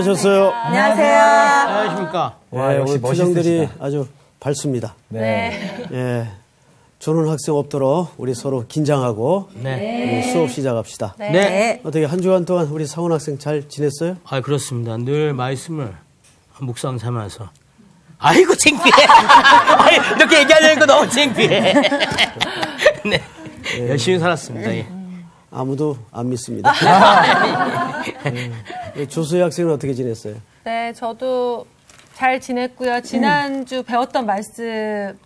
안녕하셨어요. 안녕하세요. 안녕하십니까. 와, 역시 오늘 표정들이 아주 밝습니다. 네. 예. 조는 학생 없도록 우리 서로 긴장하고 수업 시작합시다. 네. 어떻게 한 주간 동안 우리 상훈 학생 잘 지냈어요? 아, 그렇습니다. 늘 말씀을 묵상 삼아서. 아이고, 창피해. 아이, 이렇게 얘기하려니까 너무 창피해. 네. 열심히 살았습니다. 예. 아무도 안 믿습니다. 조수희 학생은 어떻게 지냈어요? 네, 저도 잘 지냈고요. 지난주 배웠던 말씀을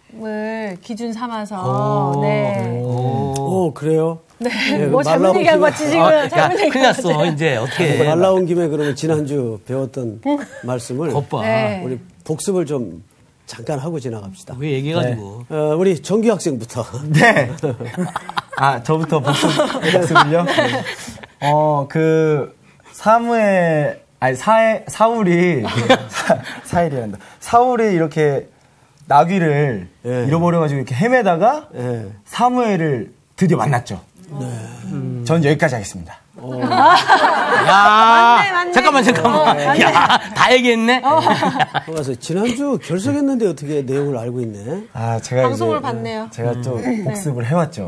기준 삼아서. 네. 오, 그래요? 네. 뭐 잘못 얘기한 거지, 지금. 잘못 얘기한 큰일 났어. 이제 어떻게. 말 나온 김에 그러면 지난주 배웠던 말씀을 겉봐. 네. 우리 복습을 좀 잠깐 하고 지나갑시다. 왜 얘기해가지고. 우리 정규 학생부터. 네. 아, 저부터 복습을요? 사울이 이렇게 나귀를 잃어버려가지고 이렇게 헤매다가 사무엘을 드디어 만났죠. 전 여기까지 하겠습니다. 야, 잠깐만. 야, 다 얘기했네. 그래서 지난주 결석했는데 어떻게 내용을 알고 있네? 아, 제가 방송을 봤네요. 제가 또 복습을 해왔죠.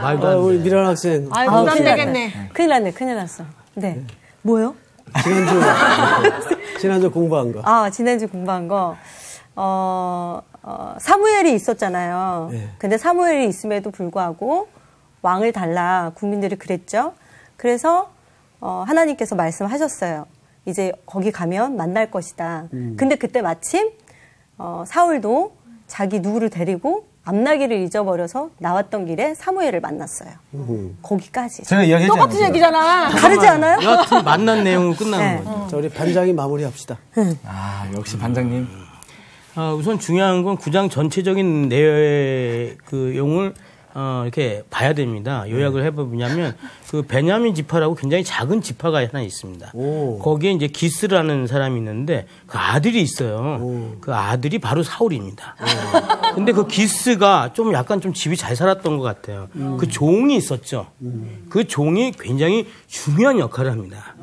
말도 안 돼. 우리 미란 학생. 아유, 부담되겠네. 큰일 났어. 네. 뭐요? 지난주 공부한 거. 아, 지난주 공부한 거. 사무엘이 있었잖아요. 네. 근데 사무엘이 있음에도 불구하고 왕을 달라 국민들이 그랬죠. 그래서 하나님께서 말씀하셨어요. 이제 거기 가면 만날 것이다. 근데 그때 마침 사울도 자기 누구를 데리고 앞나기를 잊어버려서 나왔던 길에 사무엘을 만났어요. 거기까지. 제가 이야기했잖아요. 똑같은 얘기잖아. 다르지 않아요? 여하튼 만난 내용은 끝나는 거죠. 자, 우리 반장이 마무리합시다. 아, 역시 반장님. 우선 중요한 건 구장 전체적인 내용의 그 용을 이렇게 봐야 됩니다. 요약을 해보냐면 그 베냐민 지파라고 굉장히 작은 지파가 하나 있습니다. 거기에 이제 기스라는 사람이 있는데 그 아들이 있어요. 그 아들이 바로 사울입니다. 근데 그 기스가 좀 약간 좀 집이 잘 살았던 것 같아요. 그 종이 있었죠. 그 종이 굉장히 중요한 역할을 합니다.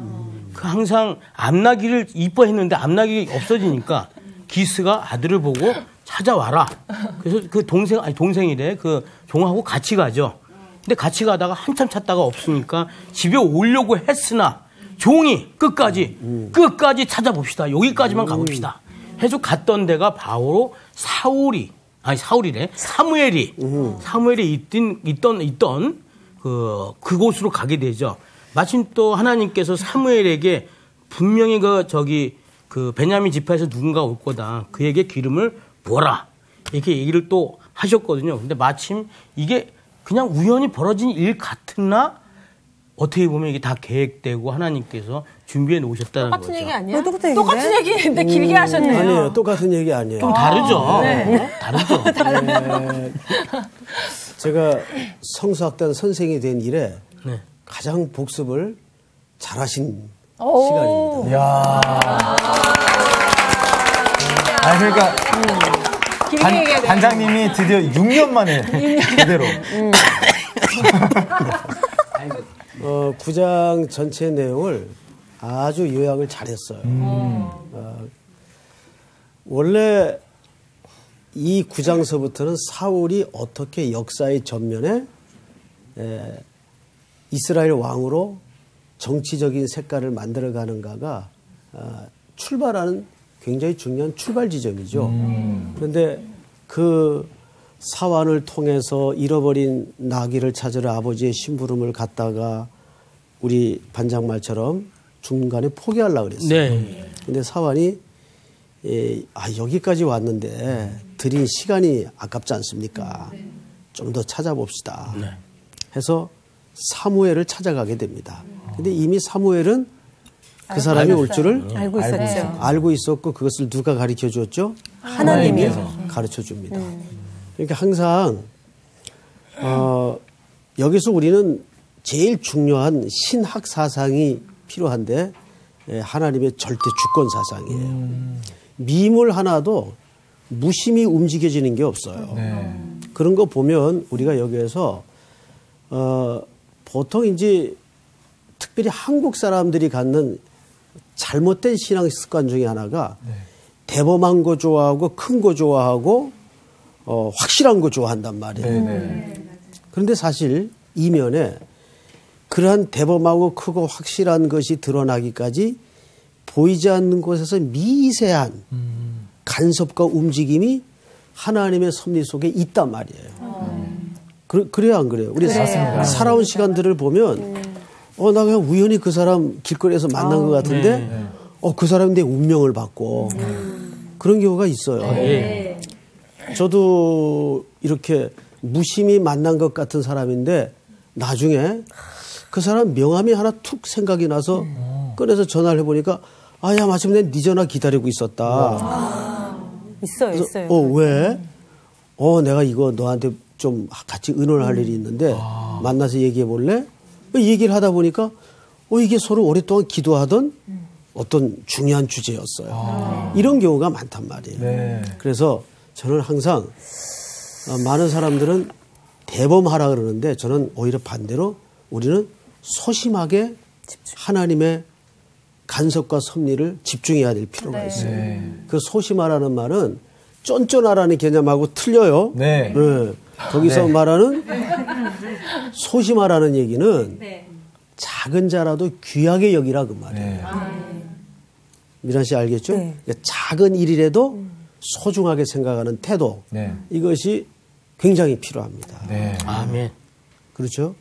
그 항상 암나기를 이뻐했는데 암나기가 없어지니까 기스가 아들을 보고 찾아와라. 그래서 그 동생이래. 그 종하고 같이 가죠. 근데 같이 가다가 한참 찾다가 없으니까 집에 오려고 했으나 종이 끝까지 찾아봅시다. 여기까지만 가봅시다. 해서 갔던 데가 바로 사무엘이 있던 그곳으로 가게 되죠. 마침 또 하나님께서 사무엘에게 분명히 그 베냐민 지파에서 누군가 올 거다. 그에게 기름을 부어라. 이렇게 얘기를 또 하셨거든요. 근데 마침 이게 그냥 우연히 벌어진 일 같으나 어떻게 보면 이게 다 계획되고 하나님께서 준비해 놓으셨다는 거죠. 똑같은 얘기 아니야? 똑같은 얘기인데 길게 하셨네요. 아니에요. 똑같은 얘기 아니에요. 좀 다르죠. 네. 다르죠. 제가 성수학단 선생이 된 이래 네. 가장 복습을 잘하신 시간입니다. 이야. 아, 그러니까 반장님이 드디어 6년 만에 제대로. 구장 전체 내용을 아주 요약을 잘했어요. 원래 이 구장서부터는 사울이 어떻게 역사의 전면에 이스라엘 왕으로 정치적인 색깔을 만들어가는가가 출발하는 굉장히 중요한 출발 지점이죠. 그런데 그 사환을 통해서 잃어버린 나귀를 찾으러 아버지의 심부름을 갔다가 우리 반장 말처럼 중간에 포기하려고 그랬어요. 네. 근데 사환이 여기까지 왔는데 들인 시간이 아깝지 않습니까? 좀 더 찾아봅시다. 네. 해서 사무엘을 찾아가게 됩니다. 근데 이미 사무엘은 그 사람이 올 줄을 알고 있었죠. 알고 있었고 그것을 누가 가르쳐 줬죠? 하나님이 가르쳐 줍니다. 그러니까 항상 여기서 우리는 제일 중요한 신학 사상이 필요한데 하나님의 절대 주권 사상이에요. 미물 하나도 무심히 움직여지는 게 없어요. 그런 거 보면 우리가 여기에서 보통 이제 특별히 한국 사람들이 갖는 잘못된 신앙 습관 중에 하나가 대범한 거 좋아하고 큰 거 좋아하고 확실한 거 좋아한단 말이에요. 그런데 사실 이면에 그러한 대범하고 크고 확실한 것이 드러나기까지 보이지 않는 곳에서 미세한 간섭과 움직임이 하나님의 섭리 속에 있단 말이에요. 그래야 안 그래요? 우리 살아온 시간들을 보면 나 그냥 우연히 그 사람 길거리에서 만난 것 같은데 그 사람이 내 운명을 받고 그런 경우가 있어요. 저도 이렇게 무심히 만난 것 같은 사람인데 나중에 그 사람 명함이 하나 툭 생각이 나서 꺼내서 전화를 해보니까 야 마침 내 전화 기다리고 있었다. 있어요. 왜? 내가 이거 너한테 좀 같이 의논할 일이 있는데 만나서 얘기해 볼래? 얘기를 하다 보니까 이게 서로 오랫동안 기도하던 어떤 중요한 주제였어요. 이런 경우가 많단 말이에요. 그래서 저는 항상 많은 사람들은 대범하라 그러는데 저는 오히려 반대로 우리는 소심하게 하나님의 간섭과 섭리를 집중해야 될 필요가 있어요. 그 소심하라는 말은 쫀쫀하라는 개념하고 틀려요. 거기서 말하는 소심하라는 얘기는 작은 자라도 귀하게 여기라 그 말이에요. 미란 씨 알겠죠? 작은 일이라도 소중하게 생각하는 태도 이것이 굉장히 필요합니다. 아멘. 그렇죠?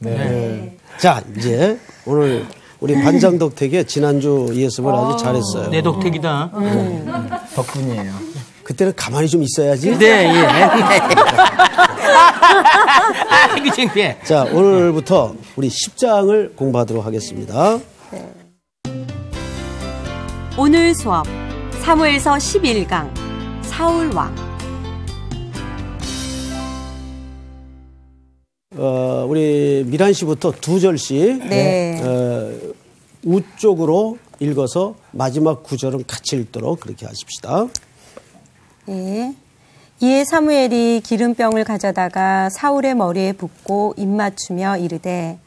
자, 이제 오늘 우리 반장 덕택에 지난주 예습을 아주 잘했어요. 내 덕택이다. 덕분이에요. 그때는 가만히 좀 있어야지. 네, 예. 아이고, 창피해. 자, 오늘부터 우리 10장을 공부하도록 하겠습니다. 오늘 수업 사무엘서 11강 사울왕. 우리 미란 씨부터 2절씩 우쪽으로 읽어서 마지막 9절은 같이 읽도록 그렇게 하십시다. 이에 사무엘이 기름병을 가져다가 사울의 머리에 붓고 입맞추며 이르되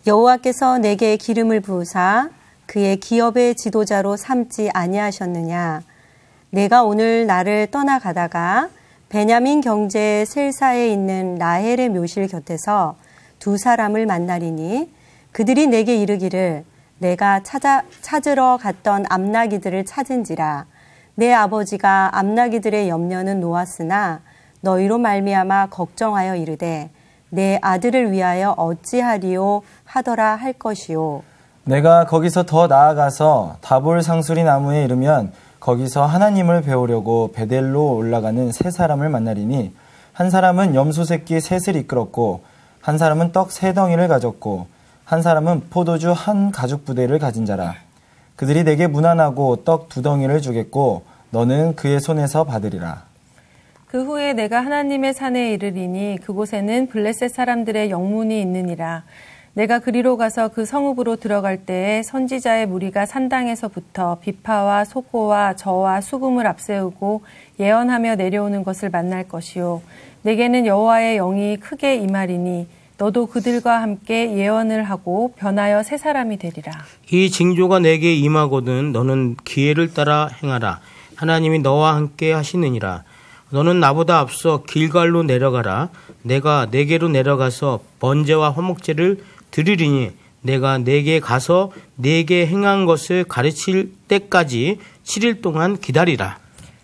여호와께서 내게 기름을 부으사 그의 기업의 지도자로 삼지 아니하셨느냐. 내가 오늘 나를 떠나가다가 베냐민 경제 셀사에 있는 라헬의 묘실 곁에서 두 사람을 만나리니 그들이 내게 이르기를 내가 찾으러 갔던 암나기들을 찾은지라. 내 아버지가 암나기들의 염려는 놓았으나 너희로 말미암아 걱정하여 이르되 내 아들을 위하여 어찌하리요 하더라 할 것이요. 내가 거기서 더 나아가서 다볼 상수리 나무에 이르면 거기서 하나님을 배우려고 베델로 올라가는 세 사람을 만나리니 한 사람은 염소 새끼 셋을 이끌었고 한 사람은 떡 3덩이를 가졌고 한 사람은 포도주 한 가죽 부대를 가진 자라. 그들이 내게 문안하고 떡 2덩이를 주겠고 너는 그의 손에서 받으리라. 그 후에 내가 하나님의 산에 이르리니 그곳에는 블레셋 사람들의 영문이 있느니라. 내가 그리로 가서 그 성읍으로 들어갈 때에 선지자의 무리가 산당에서부터 비파와 소고와 저와 수금을 앞세우고 예언하며 내려오는 것을 만날 것이요. 내게는 여호와의 영이 크게 임하리니 너도 그들과 함께 예언을 하고 변하여 새 사람이 되리라. 이 징조가 내게 임하거든 너는 기회를 따라 행하라. 하나님이 너와 함께 하시느니라. 너는 나보다 앞서 길갈로 내려가라. 내가 내게로 내려가서 번제와 화목제를 드리리니 내가 내게 가서 내게 행한 것을 가르칠 때까지 7일 동안 기다리라.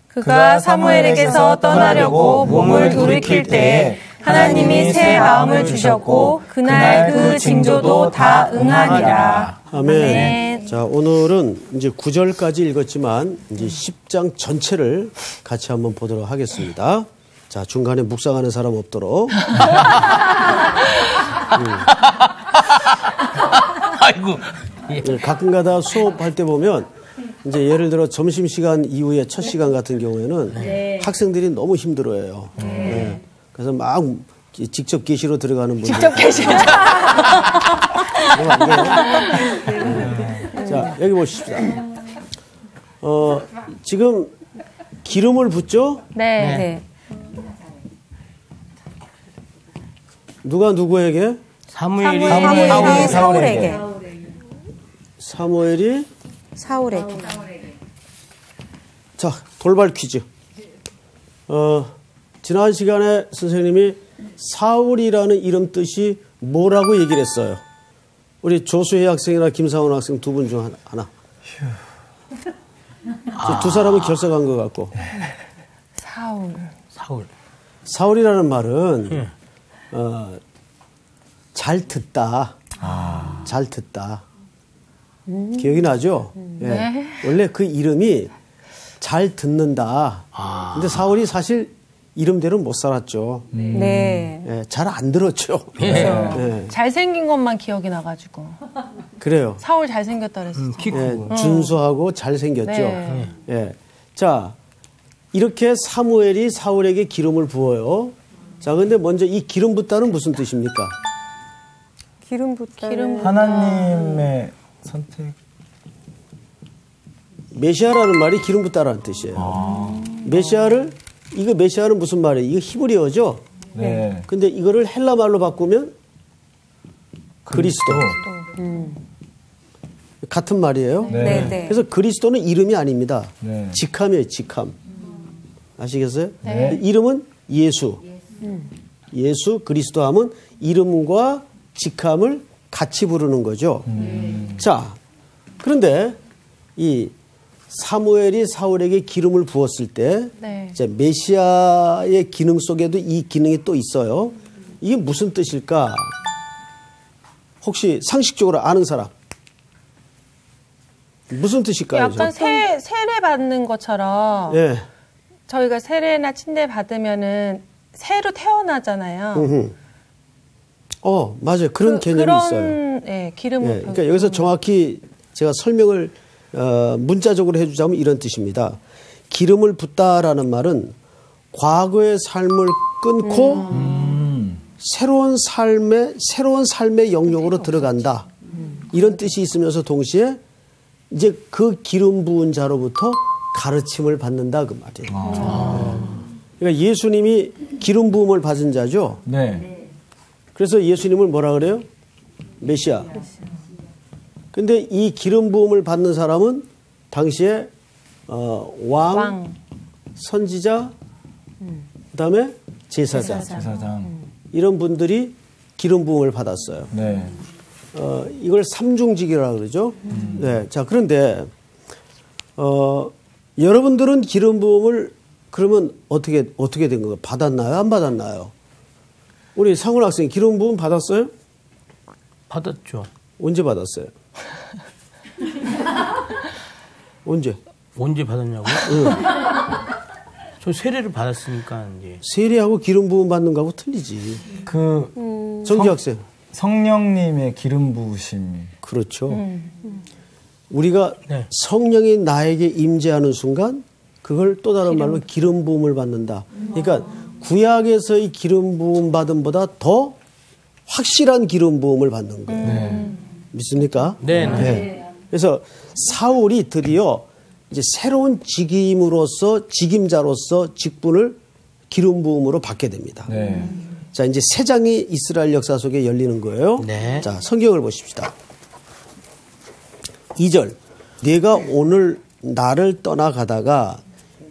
그가 사무엘에게서 떠나려고 몸을 돌이킬 때에 하나님이 새 마음을 주셨고 그날 그 징조도 다 응하니라. 아멘. 자, 오늘은 이제 9절까지 읽었지만 이제 10장 전체를 같이 한번 보도록 하겠습니다. 자, 중간에 묵상하는 사람 없도록. 아이고. 가끔가다 수업할 때 보면 이제 예를 들어 점심시간 이후에 첫 시간 같은 경우에는 학생들이 너무 힘들어해요. 네. 그래서 막 직접 계시로 들어가는 분들. 직접 계시로. 자, 여기 보십시다. 지금 기름을 붓죠? 네. 누가 누구에게? 사무엘이 사울에게. 사무엘이 사울에게. 자, 돌발 퀴즈. 지난 시간에 선생님이 사울이라는 이름 뜻이 뭐라고 얘기를 했어요? 우리 조수혜 학생이나 김상훈 학생 두 분 중 하나. 두 사람은 결석한 것 같고. 사울이라는 말은 잘 듣다. 잘 듣다. 기억이 나죠? 네. 원래 그 이름이 잘 듣는다. 근데 사울이 사실 이름대로 못 살았죠. 네. 네, 잘 안 들었죠. 네. 잘생긴 것만 기억이 나가지고. 그래요. 사울 잘생겼다 그랬어요. 키 크고. 네, 준수하고 잘생겼죠. 네. 네. 자, 이렇게 사무엘이 사울에게 기름을 부어요. 자, 근데 먼저 이 기름 붓다는 무슨 뜻입니까? 기름 붓다는 하나님의 선택. 메시아라는 말이 기름 붓다라는 뜻이에요. 메시아는 무슨 말이에요? 이거 히브리어죠? 네. 근데 이거를 헬라 말로 바꾸면 그리스도. 같은 말이에요. 네. 네. 그래서 그리스도는 이름이 아닙니다. 네. 직함이에요, 직함. 아시겠어요? 네. 이름은 예수. 예수, 그리스도 하면 이름과 직함을 같이 부르는 거죠. 자, 그런데 이 사무엘이 사울에게 기름을 부었을 때 네. 이제 메시아의 기능 속에도 이 기능이 또 있어요. 이게 무슨 뜻일까? 혹시 상식적으로 아는 사람? 무슨 뜻일까요? 약간 세례 받는 것처럼 예. 저희가 세례나 침례 받으면은 새로 태어나잖아요. 맞아요. 그런 개념이 있어요. 예, 기름을. 예, 그러니까 여기서 정확히 제가 설명을 문자적으로 해주자면 이런 뜻입니다. 기름을 붓다라는 말은 과거의 삶을 끊고 새로운 삶의 영역으로 들어간다. 이런 뜻이 있으면서 동시에 이제 그 기름 부은 자로부터 가르침을 받는다 그 말이에요. 그러니까 예수님이 기름 부음을 받은 자죠. 네. 그래서 예수님을 뭐라 그래요? 메시아. 근데 이 기름 부음을 받는 사람은 당시에 왕, 선지자, 그다음에 제사장. 이런 분들이 기름 부음을 받았어요. 네. 이걸 삼중직이라고 그러죠. 네. 자, 그런데 여러분들은 기름 부음을 그러면 어떻게 된 건가요? 받았나요? 안 받았나요? 우리 상훈 학생 기름 부음 받았어요? 받았죠. 언제 받았어요? 언제 받았냐고요? 저 세례를 받았으니까 이제. 세례하고 기름 부음 받는 거하고 틀리지. 정지 학생. 성령님의 기름 부으심이. 그렇죠. 우리가 네. 성령이 나에게 임재하는 순간 그걸 또 다른 말로 기름 부음을 받는다. 그러니까 구약에서의 기름 부음 받음보다 더 확실한 기름 부음을 받는 거예요. 믿습니까? 네. 그래서 사울이 드디어 이제 새로운 직임자로서 직분을 기름 부음으로 받게 됩니다. 네. 자, 이제 세 장이 이스라엘 역사 속에 열리는 거예요. 네. 자, 성경을 보십시다. 2절. 네가 오늘 나를 떠나가다가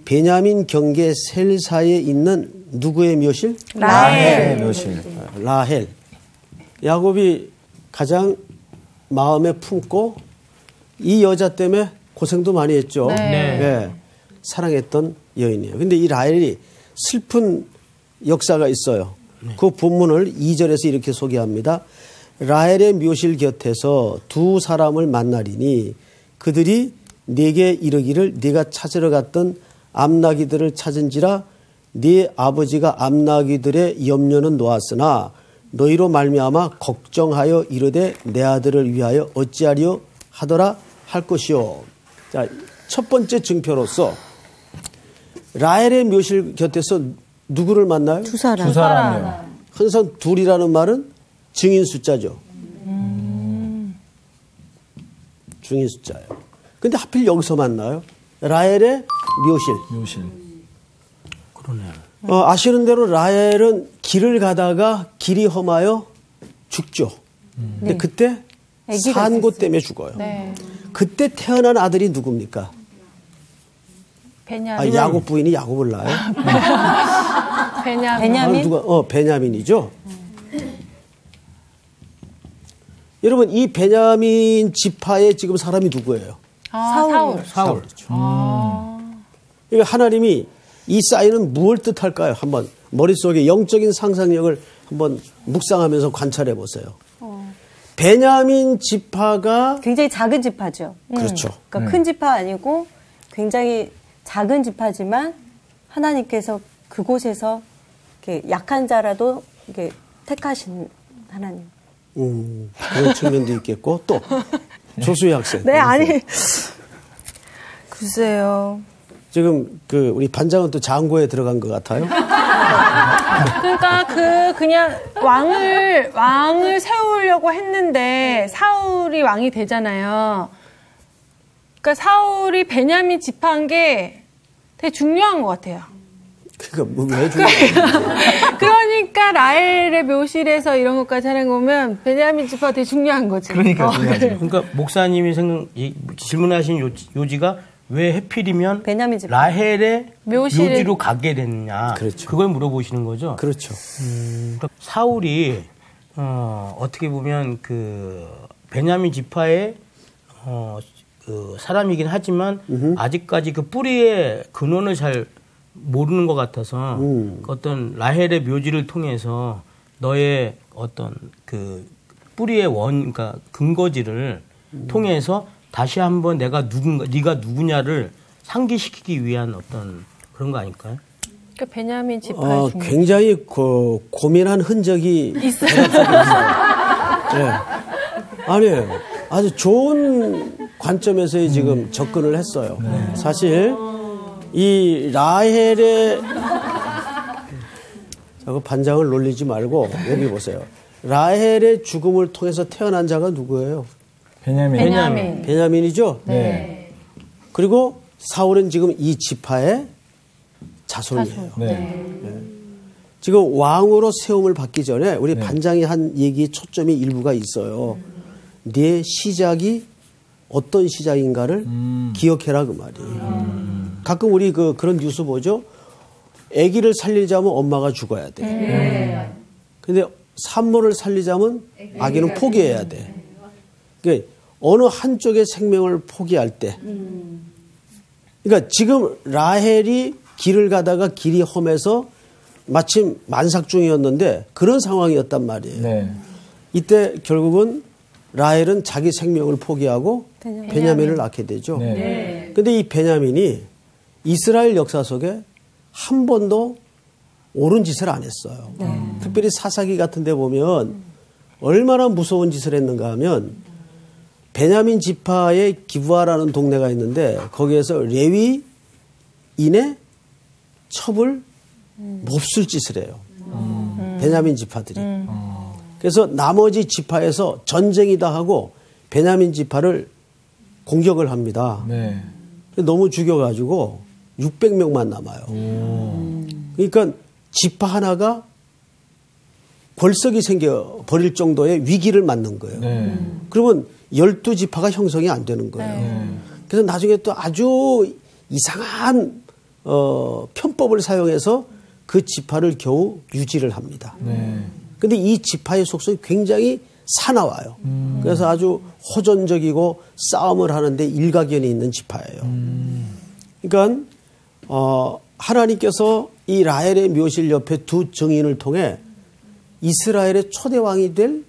베냐민 경계 셀사에 있는 누구의 묘실? 라헬의 묘실. 라헬. 야곱이 가장 마음에 품고 이 여자 때문에 고생도 많이 했죠. 네. 예, 사랑했던 여인이에요. 근데 이 라헬이 슬픈 역사가 있어요. 그 본문을 2절에서 이렇게 소개합니다. 라헬의 묘실 곁에서 두 사람을 만나리니 그들이 네게 이르기를 네가 찾으러 갔던 암나귀들을 찾은지라 네 아버지가 암나귀들의 염려는 놓았으나 너희로 말미암아 걱정하여 이르되 내 아들을 위하여 어찌하리요 하더라 할 것이요. 자, 첫 번째 증표로서 라헬의 묘실 곁에서 누구를 만나요? 두 사람. 두 사람이요. 항상 둘이라는 말은 증인 숫자죠. 증인 숫자예요. 근데 하필 여기서 만나요? 라헬의 묘실. 그러네요. 아시는 대로 라헬은 길을 가다가 길이 험하여 죽죠. 근데 그때 산고 때문에 죽어요. 네. 그때 태어난 아들이 누굽니까? 베냐민. 야곱 부인이 야곱을 낳아요? 베냐민. 베냐민이죠. 여러분 이 베냐민 지파의 지금 사람이 누구예요? 사울. 그러니까 하나님이 이 사인은 무엇을 뜻할까요? 한번 머릿속에 영적인 상상력을 한번 묵상하면서 관찰해 보세요. 베냐민 지파가 굉장히 작은 지파죠. 그렇죠. 그러니까 큰 지파 아니고 굉장히 작은 지파지만 하나님께서 그곳에서 이렇게 약한 자라도 이렇게 택하신 하나님. 그런 측면도 있겠고 또 조수희 학생. 네, 아니 글쎄요. 지금 우리 반장은 또 장고에 들어간 것 같아요. 그러니까 그냥 왕을 세우려고 했는데 사울이 왕이 되잖아요. 그러니까 사울이 베냐민 지파한 게 되게 중요한 것 같아요. 그러니까 왜 중요해요? 그러니까 라헬의 묘실에서 이런 것까지 하는 거면 베냐민 지파가 되게 중요한 거지. 그러니까 목사님이 질문하신 요지가 왜 해필이면 베냐민 지파. 라헬의 묘지로 가게 됐냐. 그렇죠. 그걸 물어보시는 거죠. 그렇죠. 그러니까 사울이 어떻게 보면 베냐민 지파의 사람이긴 하지만 아직까지 그 뿌리의 근원을 잘 모르는 것 같아서 어떤 라헬의 묘지를 통해서 너의 어떤 뿌리의 그러니까 근거지를 통해서 다시 한번 네가 누구냐를 상기시키기 위한 어떤 그런 거 아닐까요? 그러니까 베냐민 지파의 굉장히 고민한 흔적이 있어요. 네. 아니에요. 아주 좋은 관점에서 지금 접근을 했어요. 사실 이 라헬의 자꾸 반장을 놀리지 말고 여기 보세요. 라헬의 죽음을 통해서 태어난 자가 누구예요? 베냐민이죠? 네. 그리고 사울은 지금 이 지파의 자손이에요. 네. 지금 왕으로 세움을 받기 전에 우리 반장이 한 얘기의 초점이 일부가 있어요. 네 시작이 어떤 시작인가를 기억해라 그 말이에요. 가끔 우리 그런 뉴스 보죠. 아기를 살리자면 엄마가 죽어야 돼. 근데 산모를 살리자면 아기는 포기해야 돼. 그러니까 어느 한쪽의 생명을 포기할 때. 그러니까 지금 라헬이 길을 가다가 길이 험해서 마침 만삭 중이었는데 그런 상황이었단 말이에요. 네. 이때 결국은 라헬은 자기 생명을 포기하고 베냐민을 낳게 되죠. 그런데 이 베냐민이 이스라엘 역사 속에 한 번도 옳은 짓을 안 했어요. 특별히 사사기 같은 데 보면 얼마나 무서운 짓을 했는가 하면 베냐민 지파의 기브아라는 동네가 있는데 거기에서 레위인의 첩을 몹쓸 짓을 해요. 베냐민 지파들이. 그래서 나머지 지파에서 전쟁이다 하고 베냐민 지파를 공격을 합니다. 네. 너무 죽여가지고 600명만 남아요. 그러니까 지파 하나가 골석이 생겨 버릴 정도의 위기를 맞는 거예요. 그러면 12지파가 형성이 안 되는 거예요. 그래서 나중에 또 아주 이상한 편법을 사용해서 그 지파를 겨우 유지를 합니다. 그런데 이 지파의 속성이 굉장히 사나워요. 그래서 아주 호전적이고 싸움을 하는데 일가견이 있는 지파예요. 그러니까 하나님께서 이 라헬의 묘실 옆에 두 증인을 통해 이스라엘의 초대 왕이 될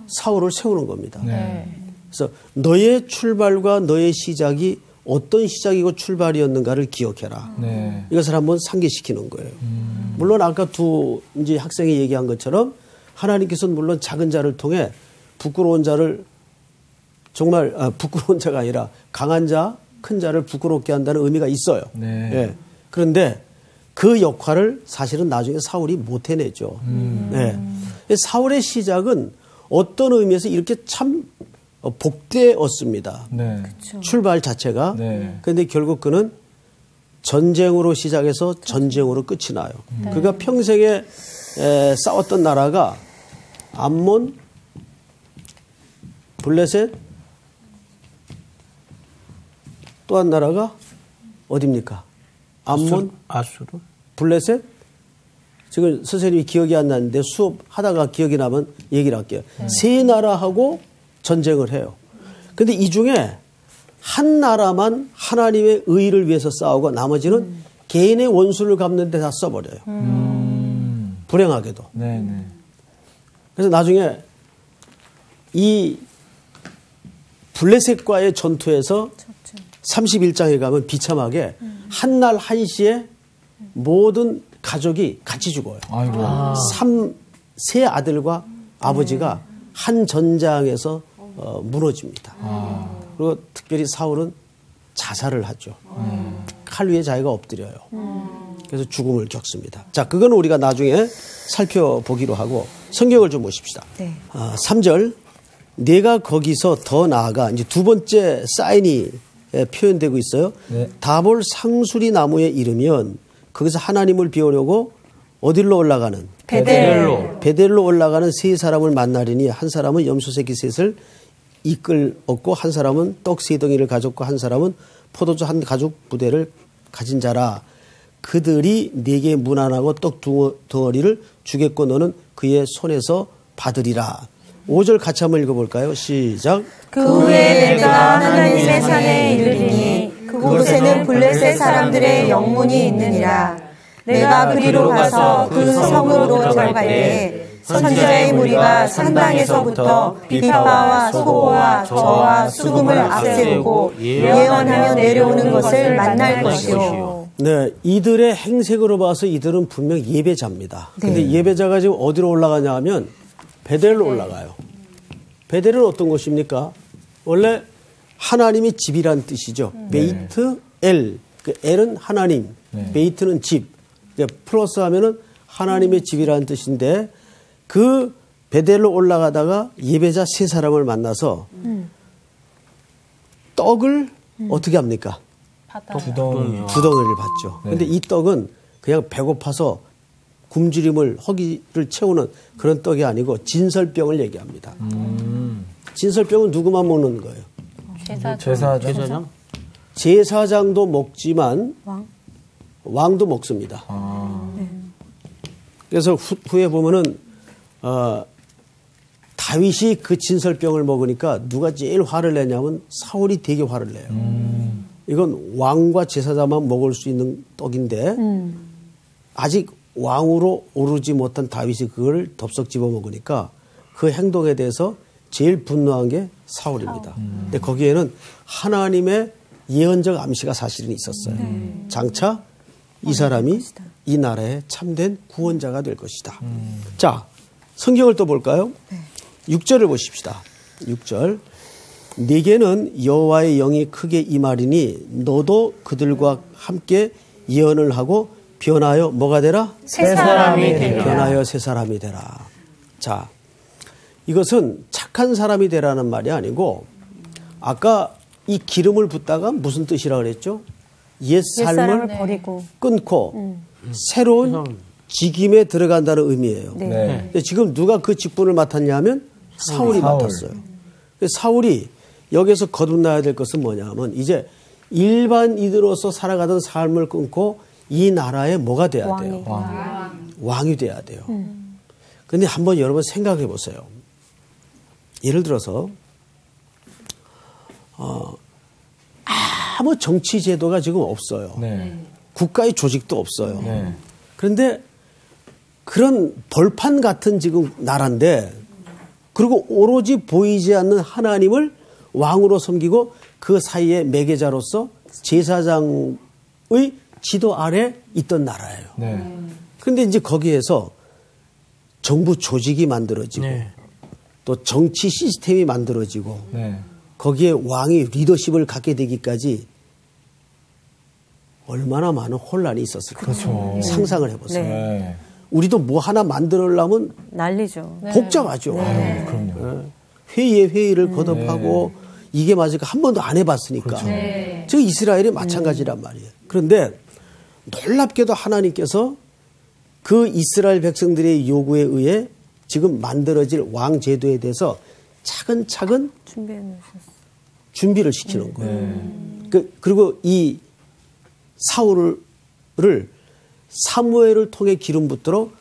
사울을 세우는 겁니다. 그래서 너의 출발과 너의 시작이 어떤 시작이고 출발이었는가를 기억해라. 이것을 한번 상기시키는 거예요. 물론 아까 이제 학생이 얘기한 것처럼 하나님께서는 물론 작은 자를 통해 부끄러운 자를 정말 부끄러운 자가 아니라 강한 자, 큰 자를 부끄럽게 한다는 의미가 있어요. 예. 그런데 그 역할을 사실은 나중에 사울이 못 해내죠. 사울의 시작은 어떤 의미에서 이렇게 참 복되었습니다. 출발 자체가. 그런데 결국 그는 전쟁으로 시작해서 전쟁으로 끝이 나요. 그가 평생에 싸웠던 나라가 암몬, 블레셋, 또 한 나라가 어디입니까? 암몬, 아수르? 블레셋? 지금 선생님이 기억이 안 나는데 수업하다가 기억이 나면 얘기를 할게요. 세 나라하고 전쟁을 해요. 근데 이 중에 한 나라만 하나님의 의를 위해서 싸우고 나머지는 개인의 원수를 갚는 데 다 써버려요. 불행하게도. 네네. 그래서 나중에 이 블레셋과의 전투에서 31장에 가면 비참하게 한날 한시에 모든 가족이 같이 죽어요. 아이고. 세 아들과 아버지가 한 전장에서 무너집니다. 그리고 특별히 사울은 자살을 하죠. 칼 위에 자기가 엎드려요. 그래서 죽음을 겪습니다. 자, 그건 우리가 나중에 살펴보기로 하고 성경을 좀 보십시다. 네. 3절 내가 거기서 더 나아가 이제 두 번째 사인이 표현되고 있어요. 네. 다볼 상수리 나무에 이르면 거기서 하나님을 비우려고 어디로 올라가는? 베델로 올라가는 세 사람을 만나리니 한 사람은 염소새끼 셋을 이끌었고 한 사람은 떡 세 덩이를 가졌고 한 사람은 포도주 한 가죽 부대를 가진 자라. 그들이 네게 문안하고 떡 덩어리를 주겠고 너는 그의 손에서 받으리라. 5절 같이 한번 읽어볼까요? 시작. 그 후에 내가 하나님의 산에 이르리니 그곳에는 블레셋 사람들의 영문이 있느니라. 내가 그리로 가서 그 성읍으로 들어갈 때 선지자의 무리가 산당에서부터 비파와 소고와 저와 수금을 앞세우고 예언하며 내려오는 것을 만날 것이요. 네, 이들의 행색으로 봐서 이들은 분명 예배자입니다. 근데 예배자가 지금 어디로 올라가냐 하면 베델로 올라가요. 베델은 어떤 곳입니까? 원래 하나님의 집이란 뜻이죠. 베이트 엘. 그 엘은 하나님, 베이트는 집. 플러스 하면은 하나님의 집이라는 뜻인데 그 베델로 올라가다가 예배자 세 사람을 만나서 떡을 어떻게 합니까? 두 덩이. 두 덩이를 받죠. 근데 이 떡은 그냥 배고파서 굶주림을 허기를 채우는 그런 떡이 아니고 진설병을 얘기합니다. 진설병은 누구만 먹는 거예요? 제사장? 제사장도 먹지만 왕도 먹습니다. 그래서 후에 보면은 다윗이 그 진설병을 먹으니까 누가 제일 화를 내냐면 사울이 되게 화를 내요. 이건 왕과 제사장만 먹을 수 있는 떡인데 아직 왕으로 오르지 못한 다윗이 그걸 덥석 집어 먹으니까 그 행동에 대해서 제일 분노한 게 사울입니다. 근데 거기에는 하나님의 예언적 암시가 사실은 있었어요. 장차 이 사람이 이 나라의 참된 구원자가 될 것이다. 자, 성경을 또 볼까요? 6절을 보십시다. 6절. 네게는 여호와의 영이 크게 임하리니 너도 그들과 함께 예언을 하고 변하여 뭐가 되라? 새 사람이 되리라. 변하여 새 사람이 되라. 자, 이것은 착한 사람이 되라는 말이 아니고 아까 이 기름을 붓다가 무슨 뜻이라 그랬죠? 옛 삶을 버리고 끊고 새로운 직임에 들어간다는 의미예요. 근데 지금 누가 그 직분을 맡았냐 하면 사울이 맡았어요. 사울이 여기서 거듭나야 될 것은 뭐냐 하면 이제 일반인으로서 살아가던 삶을 끊고 이 나라에 뭐가 돼야 돼요? 왕이 돼야 돼요. 그런데 한번 여러분 생각해 보세요. 예를 들어서 아무 정치 제도가 지금 없어요. 국가의 조직도 없어요. 그런데 그런 벌판 같은 지금 나라인데 그리고 오로지 보이지 않는 하나님을 왕으로 섬기고 그 사이에 매개자로서 제사장의 지도 아래 있던 나라예요. 그런데 이제 거기에서 정부 조직이 만들어지고 또 정치 시스템이 만들어지고 거기에 왕이 리더십을 갖게 되기까지 얼마나 많은 혼란이 있었을까. 상상을 해보세요. 우리도 뭐 하나 만들려면 난리죠. 복잡하죠. 그럼요. 회의에 회의를 거듭하고 이게 맞을까 한 번도 안 해봤으니까. 저 이스라엘이 마찬가지란 말이에요. 그런데 놀랍게도 하나님께서 그 이스라엘 백성들의 요구에 의해 지금 만들어질 왕 제도에 대해서 차근차근 준비를 시키는 거예요. 그리고 이 사울을 사무엘을 통해 기름 붓도록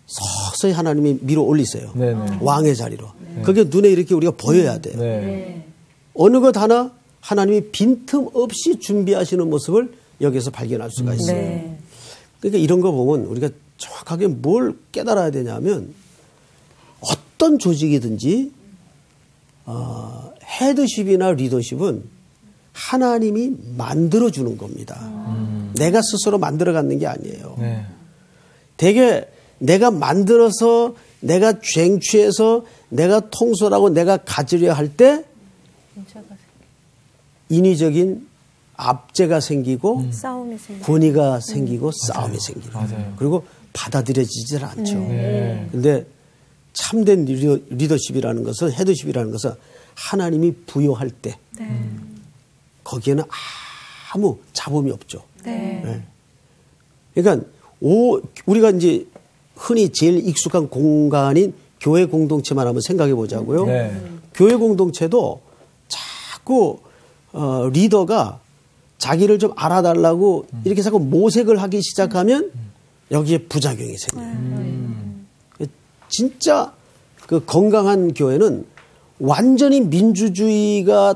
서서히 하나님이 밀어 올리세요. 네네. 왕의 자리로. 그게 눈에 이렇게 우리가 보여야 돼요. 네. 어느 것 하나 하나님이 빈틈없이 준비하시는 모습을 여기서 발견할 수가 있어요. 네. 그러니까 이런 거 보면 우리가 정확하게 뭘 깨달아야 되냐면 어떤 조직이든지 헤드십이나 리더십은 하나님이 만들어주는 겁니다. 내가 스스로 만들어가는 게 아니에요. 네. 되게 내가 만들어서 내가 쟁취해서 내가 통솔하고 내가 가지려 할 때 인위적인 압제가 생기고 싸움이 생겨. 권위가 생기고 싸움이 생기고 맞아요. 그리고 받아들여지질 않죠. 그런데 참된 리더십이라는 것은 헤드십이라는 것은 하나님이 부여할 때 거기에는 아무 잡음이 없죠. 네. 그러니까 우리가 이제 흔히 제일 익숙한 공간인 교회 공동체만 한번 생각해 보자고요. 네. 교회 공동체도 자꾸 리더가 자기를 좀 알아달라고 이렇게 자꾸 모색을 하기 시작하면 여기에 부작용이 생겨요. 진짜 그 건강한 교회는 완전히 민주주의가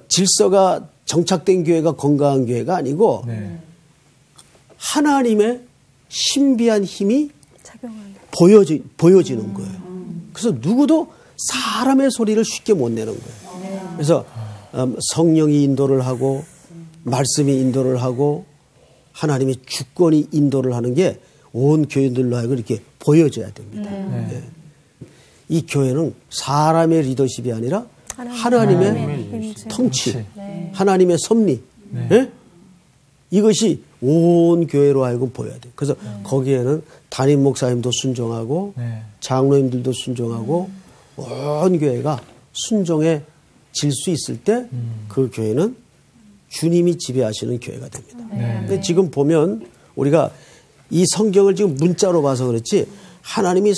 질서가 정착된 교회가 건강한 교회가 아니고 하나님의 신비한 힘이 보여지는 거예요. 그래서 누구도 사람의 소리를 쉽게 못 내는 거예요. 그래서 성령이 인도를 하고 말씀이 인도를 하고 하나님의 주권이 인도를 하는 게 온 교인들로 하여금 이렇게 보여져야 됩니다. 네. 이 교회는 사람의 리더십이 아니라 하나님의 통치, 하나님의 섭리, 네? 이것이 온 교회로 하여금 보여야 돼요. 그래서 거기에는 담임 목사님도 순종하고 장로님들도 순종하고 온 교회가 순종해질 수 있을 때 그 교회는 주님이 지배하시는 교회가 됩니다. 근데 지금 보면 우리가 이 성경을 지금 문자로 봐서 그렇지 하나님이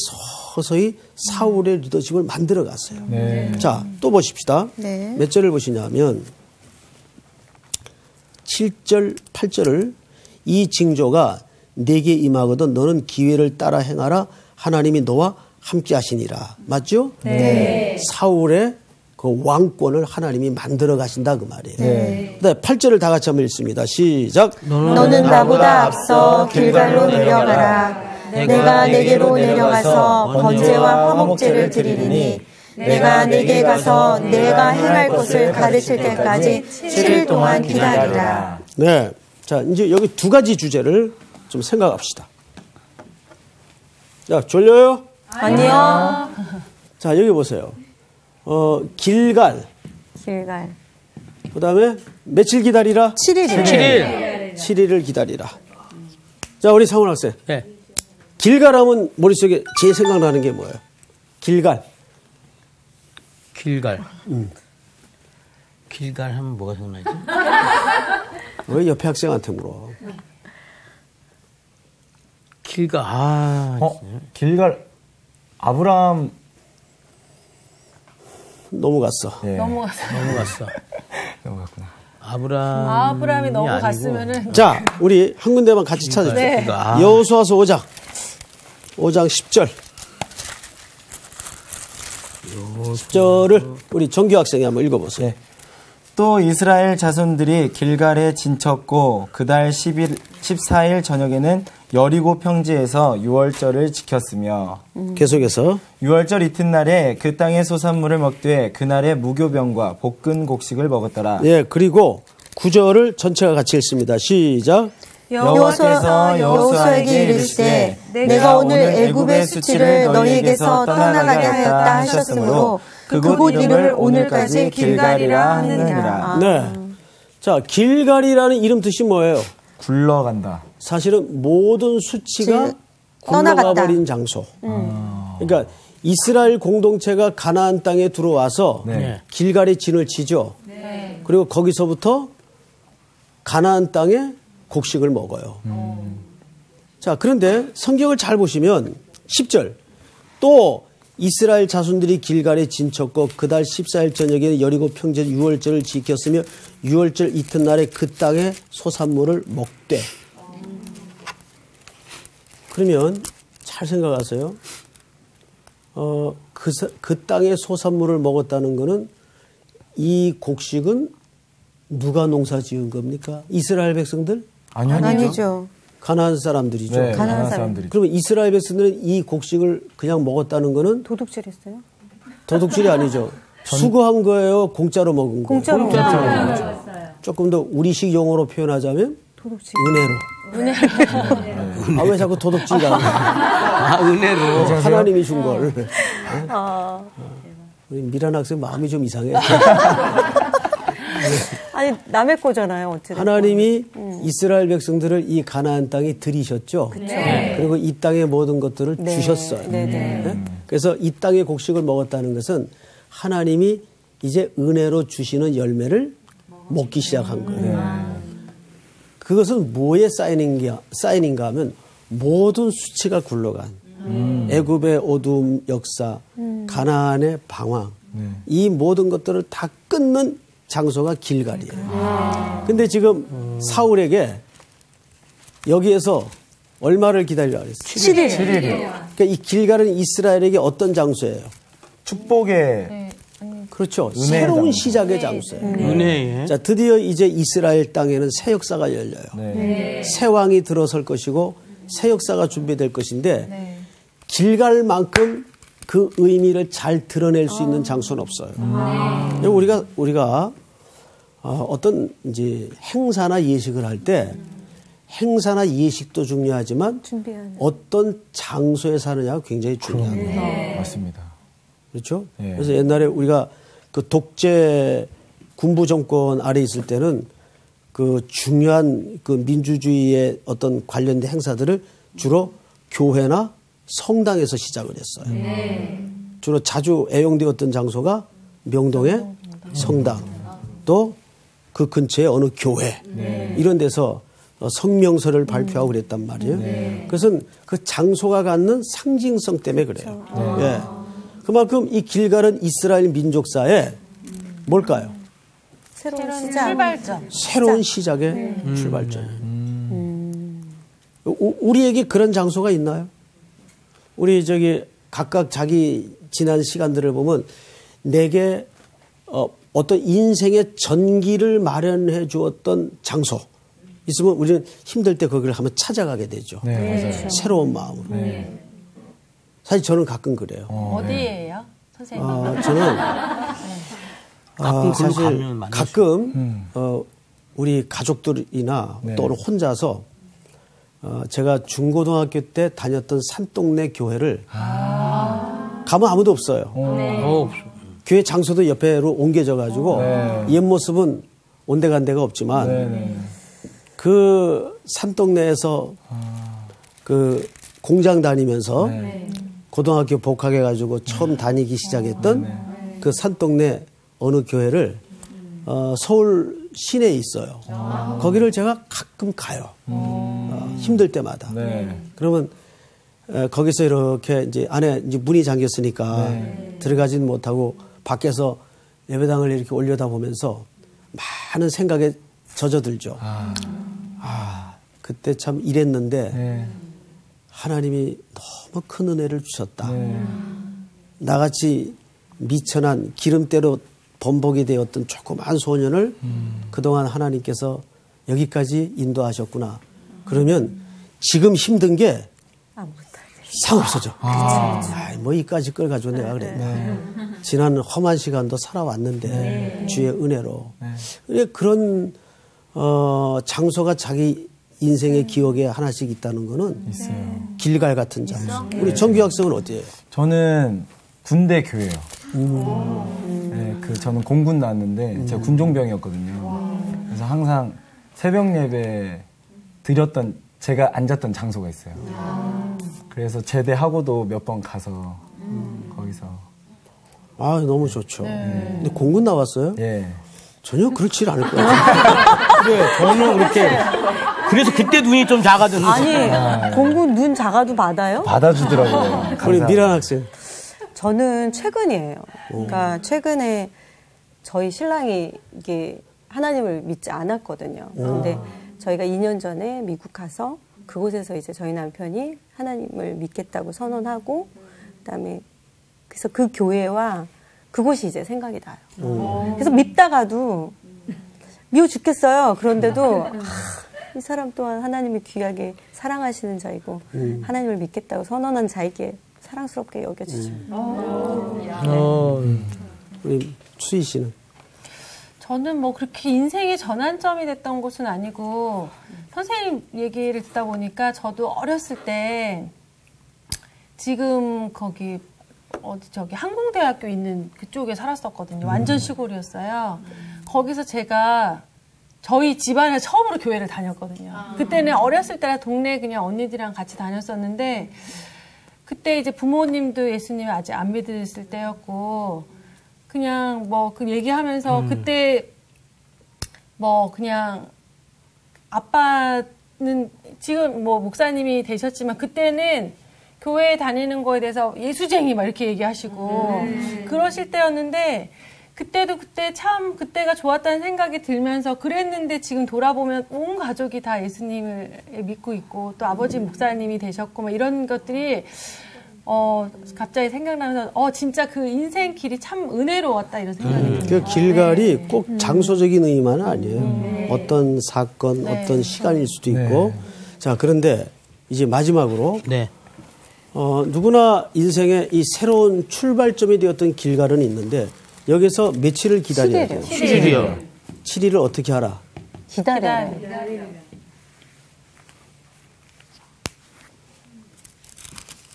서서히 사울의 리더십을 만들어 갔어요. 자, 또 보십시다. 몇 절을 보시냐면 7절, 8절을 이 징조가 내게 임하거든 너는 기회를 따라 행하라 하나님이 너와 함께 하시니라. 맞죠? 네. 사울의 그 왕권을 하나님이 만들어 가신다 그 말이에요. 네. 8절을 다 같이 한번 읽습니다. 시작. 너는 나보다 앞서 길갈로 내려가라. 내가 내게로 내려가서 번제와 화목제를 드리리니 내가 내게 가서 내가 행할 것을 가르칠 때까지 7일 동안 기다리라. 네. 자, 이제 여기 두 가지 주제를 좀 생각합시다. 자, 졸려요? 아니요. 자, 여기 보세요. 길갈. 그 다음에 며칠 기다리라? 7일. 7일을 기다리라. 자, 우리 상훈 학생. 네. 길갈 하면 머릿속에 제일 생각나는 게 뭐예요? 길갈. 길갈. 길갈 하면 뭐가 생각나지? 왜 옆에 학생한테 물어? 길갈. 길갈 아브라함 넘어갔어. 예. 넘어갔어. 넘어갔구나. 아브라함이 넘어갔으면은. 자, 우리 한 군데만 같이 찾아주세요. 네. 여호수아서 5장 10절. 10절을 우리 정규 학생이 한번 읽어보세요. 네. 또 이스라엘 자손들이 길갈에 진쳤고 그달 14일 저녁에는 여리고 평지에서 유월절을 지켰으며 계속해서 6월절 이튿날에 그 땅의 소산물을 먹되 그날에 무교병과 볶은 곡식을 먹었더라. 예, 그리고 9절을 전체가 같이 읽습니다. 시작. 여호와께서 여호수아에게 이르시되 내가 오늘 애굽의 수치를 너희에게서 떠나가게 하였다 하셨으므로 그곳 이름을 오늘까지 길갈이라 하느니라. 네. 자, 길갈이라는 이름 뜻이 뭐예요? 굴러간다. 사실은 모든 수치가 굴러가 버린 장소. 그러니까 이스라엘 공동체가 가나안 땅에 들어와서 길갈에 진을 치죠. 그리고 거기서부터 가나안 땅에 곡식을 먹어요. 자, 그런데 성경을 잘 보시면 10절 또 이스라엘 자손들이 길갈에 진쳤고 그달 14일 저녁에는 여리고 평전 6월절을 지켰으며 6월절 이튿날에 그 땅의 소산물을 먹되. 그러면 잘 생각하세요. 그 땅의 소산물을 먹었다는 것은 이 곡식은 누가 농사 지은 겁니까? 이스라엘 백성들? 아니죠. 가나안 사람들이죠. 네, 가나안 사람들이죠. 그러면 이스라엘 백성들은 이 곡식을 그냥 먹었다는 거는 도둑질했어요? 도둑질이 아니죠. 수거한 거예요? 공짜로 먹은 거예요? 공짜로 먹었어요. 조금 더 우리식 용어로 표현하자면 도둑질. 은혜로. 아, 왜 자꾸 도둑질이라고? 은혜로. 하나님이 준 걸. 우리 미란 학생 마음이 좀 이상해. 아니 남의 거잖아요. 어쨌든. 하나님이 이스라엘 백성들을 이 가나안 땅에 들이셨죠. 네. 그리고 이 땅의 모든 것들을 주셨어요. 네. 그래서 이 땅의 곡식을 먹었다는 것은 하나님이 이제 은혜로 주시는 열매를 먹기 시작한 거예요. 그것은 뭐의 사인인가 하면 모든 수치가 굴러간 애굽의 어두움 역사, 가나안의 방황, 이 모든 것들을 다 끊는 장소가 길갈이에요. 근데 지금 사울에게 여기에서 얼마를 기다리라고 그랬어요? 7일. 그러니까 이 길갈은 이스라엘에게 어떤 장소예요? 축복의 그렇죠. 새로운 시작의 장소예요. 은혜에. 자, 드디어 이제 이스라엘 땅에는 새 역사가 열려요. 새 왕이 들어설 것이고 새 역사가 준비될 것인데 길갈만큼 그 의미를 잘 드러낼 수 있는 장소는 없어요. 우리가 어떤 이제 행사나 예식을 할 때 행사나 예식도 중요하지만 어떤 장소에 사느냐가 굉장히 중요합니다. 맞습니다. 그렇죠? 네. 그래서 옛날에 우리가 그 독재 군부 정권 아래 있을 때는 그 중요한 그 민주주의의 어떤 관련된 행사들을 주로 교회나 성당에서 시작을 했어요. 주로 자주 애용되었던 장소가 명동의 성당, 또 그 근처에 어느 교회 이런 데서 성명서를 발표하고 그랬단 말이에요. 그것은 그 장소가 갖는 상징성 때문에 그래요. 예. 그만큼 이 길갈은 이스라엘 민족사에 뭘까요? 새로운 시작. 출발점. 새로운 시작의 출발점. 우리에게 그런 장소가 있나요? 우리 각각 자기 지난 시간들을 보면 내게 어떤 인생의 전기를 마련해 주었던 장소 있으면 우리는 힘들 때 거기를 한번 찾아가게 되죠. 맞아요. 새로운 마음으로. 사실 저는 가끔 그래요. 어디예요, 선생님? 저는 가끔 글로 사실 가면 만날 수 가끔 우리 가족들이나 또는 혼자서 제가 중고등학교 때 다녔던 산동네 교회를 가면 아무도 없어요. 교회 장소도 옆에로 옮겨져 가지고 옛 모습은 온데간데가 없지만 그 산동네에서 그 공장 다니면서 고등학교 복학해 가지고 처음 다니기 시작했던 그 산동네 어느 교회를 서울 시내에 있어요. 거기를 제가 가끔 가요. 힘들 때마다. 그러면 거기서 이렇게 이제 안에 이제 문이 잠겼으니까 들어가진 못하고 밖에서 예배당을 이렇게 올려다보면서 많은 생각에 젖어들죠. 그때 참 이랬는데 하나님이 너무 큰 은혜를 주셨다. 나같이 미천한 기름때로 번복이 되었던 조그만 소년을 그동안 하나님께서 여기까지 인도하셨구나. 그러면 지금 힘든 게 상없어져. 뭐 이까지 걸 가지고 내가 그랬나. 지난 험한 시간도 살아왔는데 주의 은혜로. 그런 장소가 자기 인생의 기억에 하나씩 있다는 거는 있어요. 길갈 같은 장소. 우리 정규 학생은 어디예요? 저는 군대 교회요. 저는 공군 나왔는데 제가 군종병이었거든요. 그래서 항상 새벽 예배 드렸던 제가 앉았던 장소가 있어요. 그래서 제대하고도 몇 번 가서 거기서. 너무 좋죠. 근데 공군 나왔어요? 예. 전혀 그렇지 않을 것 같아요. 그래, 전혀 그렇게. 그래서 그때 눈이 좀 작아졌는데. 아니, 공군 눈 작아도 받아요? 받아주더라고요. 우리 미란 학생. 저는 최근이에요. 그러니까 최근에 저희 신랑이 이게 하나님을 믿지 않았거든요. 근데 저희가 2년 전에 미국 가서 그곳에서 이제 저희 남편이 하나님을 믿겠다고 선언하고 그다음에 그래서 그 교회와 그곳이 이제 생각이 나요. 그래서 믿다가도 미워 죽겠어요. 그런데도 이 사람 또한 하나님이 귀하게 사랑하시는 자이고 하나님을 믿겠다고 선언한 자에게 사랑스럽게 여겨지죠. 우리 수희 씨는? 저는 뭐 그렇게 인생의 전환점이 됐던 곳은 아니고 선생님 얘기를 듣다 보니까 저도 어렸을 때 지금 거기 저기 항공대학교 있는 그쪽에 살았었거든요. 완전 시골이었어요. 거기서 제가 저희 집안에 처음으로 교회를 다녔거든요. 그때는 어렸을 때라 동네 그냥 언니들이랑 같이 다녔었는데 그때 이제 부모님도 예수님을 아직 안 믿으실 때였고 그냥 뭐 그 얘기하면서 그때 뭐 그냥 아빠는 지금 뭐 목사님이 되셨지만 그때는 교회 다니는 거에 대해서 예수쟁이 막 이렇게 얘기하시고 그러실 때였는데 그때도 그때 참 그때가 좋았다는 생각이 들면서 그랬는데 지금 돌아보면 온 가족이 다 예수님을 믿고 있고 또 아버지 목사님이 되셨고 막 이런 것들이 갑자기 생각나면서 진짜 그 인생 길이 참 은혜로웠다 이런 생각이 듭니다. 그 길갈이 꼭 장소적인 의미만은 아니에요. 어떤 사건, 어떤 시간일 수도 있고. 자, 그런데 이제 마지막으로 네. 누구나 인생에 이 새로운 출발점이 되었던 길갈은 있는데 여기서 며칠을 기다려야 돼요? 7일이요. 7일을 어떻게 하라? 기다려요.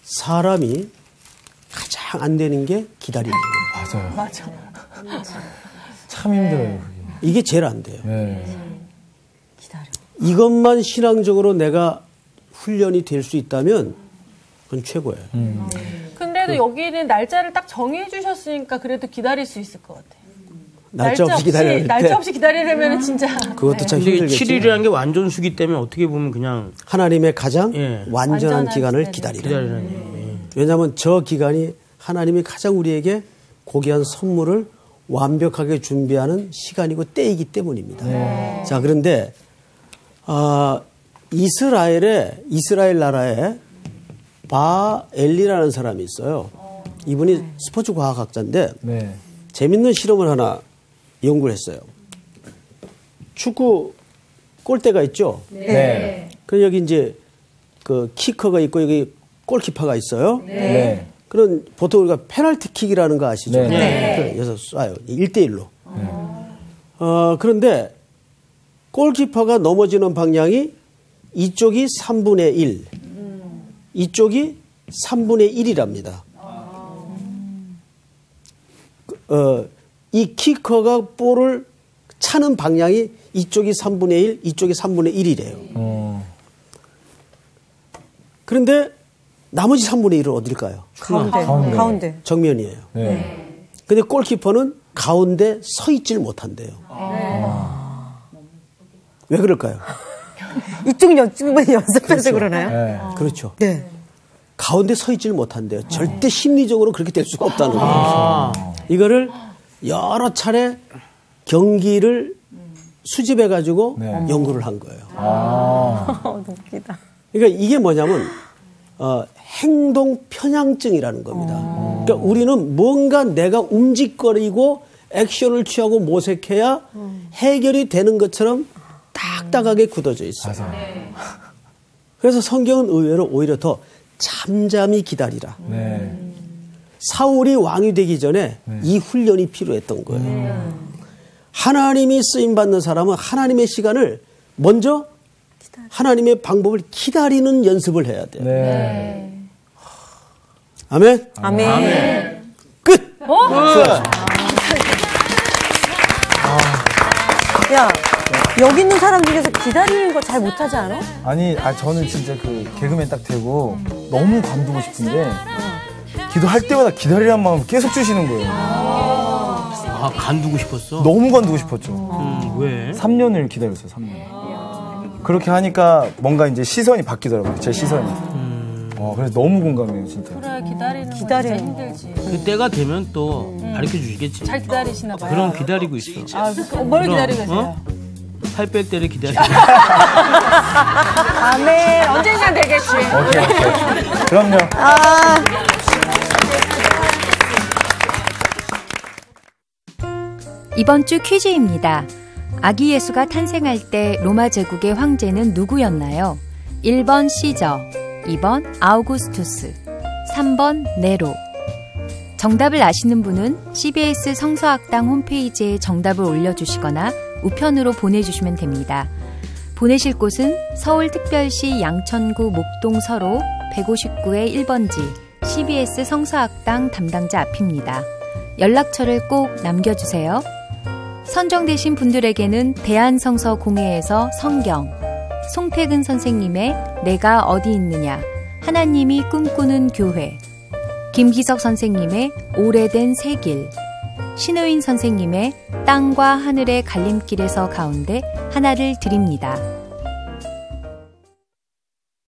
사람이 가장 안 되는 게 기다리는 거예요. 맞아요. 참 힘들어요. 그게. 이게 제일 안 돼요. 기다려. 이것만 신앙적으로 내가 훈련이 될 수 있다면 그건 최고예요. 근데도 여기는 날짜를 딱 정해 주셨으니까 그래도 기다릴 수 있을 것 같아요. 날짜 없이 기다려야 될 날짜 때 없이 기다리려면 진짜 그것도 참 근데 힘들겠지. 7일이라는 게 완전수기 때문에 어떻게 보면 그냥 하나님의 가장 완전한 완전한 기간을 기다리는. 기다리라. 기다리는. 왜냐하면 저 기간이 하나님이 가장 우리에게 고귀한 선물을 완벽하게 준비하는 시간이고 때이기 때문입니다. 자, 그런데 이스라엘 나라에 바엘리라는 사람이 있어요. 이분이 스포츠 과학학자인데 재밌는 실험을 하나 연구를 했어요. 축구 골대가 있죠. 그럼 여기 이제 그 키커가 있고 여기 골키퍼가 있어요. 그럼 보통 우리가 페널티킥이라는 거 아시죠? 그래서 쏴요. 1대1로. 그런데 골키퍼가 넘어지는 방향이 이쪽이 3분의 1, 이쪽이 3분의 1이랍니다. 이 키커가 볼을 차는 방향이 이쪽이 3분의 1, 이쪽이 3분의 1이래요. 그런데 나머지 3분의 1은 어딜까요? 가운데. 정면이에요. 근데 골키퍼는 가운데 서 있질 못한대요. 왜 그럴까요? 이쪽은 연습해서 그러나요? 그렇죠. 네. 가운데 서 있질 못한대요. 절대 심리적으로 그렇게 될 수가 없다는 거예요. 이거를 여러 차례 경기를 수집해가지고 연구를 한 거예요. 웃기다. 그러니까 이게 뭐냐면 행동 편향증이라는 겁니다. 그러니까 우리는 뭔가 내가 움직거리고 액션을 취하고 모색해야 해결이 되는 것처럼 딱딱하게 굳어져 있어요. 그래서 성경은 의외로 오히려 더 잠잠히 기다리라. 사울이 왕이 되기 전에 이 훈련이 필요했던 거예요. 하나님이 쓰임받는 사람은 하나님의 시간을 먼저 하나님의 방법을 기다리는 연습을 해야 돼요. 아멘? 아멘. 끝! 야, 여기 있는 사람 중에서 기다리는 거 잘 못하지 않아? 아니, 저는 진짜 그 개그맨 딱 되고 너무 관두고 싶은데 기도할 때마다 기다리란 마음 계속 주시는 거예요. 간두고 싶었어? 너무 관두고 싶었죠. 왜? 3년을 기다렸어요, 3년. 그렇게 하니까 뭔가 이제 시선이 바뀌더라고요, 제 시선이. 그래서 너무 공감해요, 진짜. 그래, 기다리는 거 기다려요. 진짜 힘들지. 그 때가 되면 또 가르쳐 주시겠지. 잘 기다리시나 봐요. 그럼 기다리고 있어. 아, 뭘 그럼, 기다리고 계세요? 살 뺄 때를 기다리고. 아멘. 언젠간 되겠지. 오케이. 그럼요. 이번 주 퀴즈입니다. 아기 예수가 탄생할 때 로마 제국의 황제는 누구였나요? 1번 시저, 2번 아우구스투스, 3번 네로. 정답을 아시는 분은 CBS 성서학당 홈페이지에 정답을 올려주시거나 우편으로 보내주시면 됩니다. 보내실 곳은 서울특별시 양천구 목동서로 159의 1번지 CBS 성서학당 담당자 앞입니다. 연락처를 꼭 남겨주세요. 선정되신 분들에게는 대한성서공회에서 성경, 송태근 선생님의 내가 어디 있느냐, 하나님이 꿈꾸는 교회, 김기석 선생님의 오래된 새길, 신의인 선생님의 땅과 하늘의 갈림길에서 가운데 하나를 드립니다.